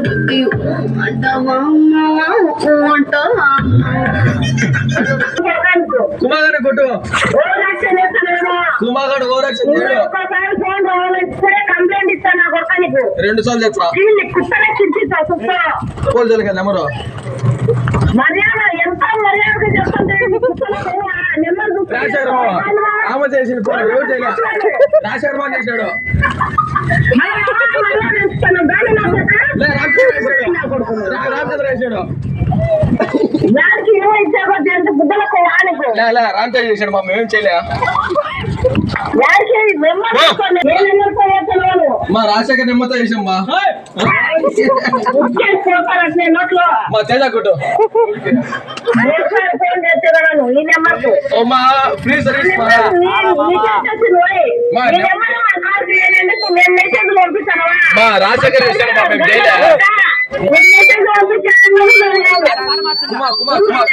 బుద్ధి అంటావా కుమార్ కొట్టు కుమార్ ఓరక్షణ కంప్లైంట్ ఇస్తాను నా కొడుకు నీకు 2 సార్లు చెప్తా కుక్కనే చింతిస్తా కుక్క పోలీసులు కదా నెంబరు మర్యాద ఎంత మర్యాదగా చెప్తుంటే నెంబర్ ఆమె చేసింది రాశారు బాగా చేశాడు రామచంద్ర వేసాడు రామచంద్ర చేశాడు మా మేమేం చేయలే మా రాజశేఖర్ నిమ్మతో చేసాం మా తేజ కొట్టు మా ఫ్రీ సర్వీస్ మా రాజశేఖర్ కుమార్ కుమార్ కుమార్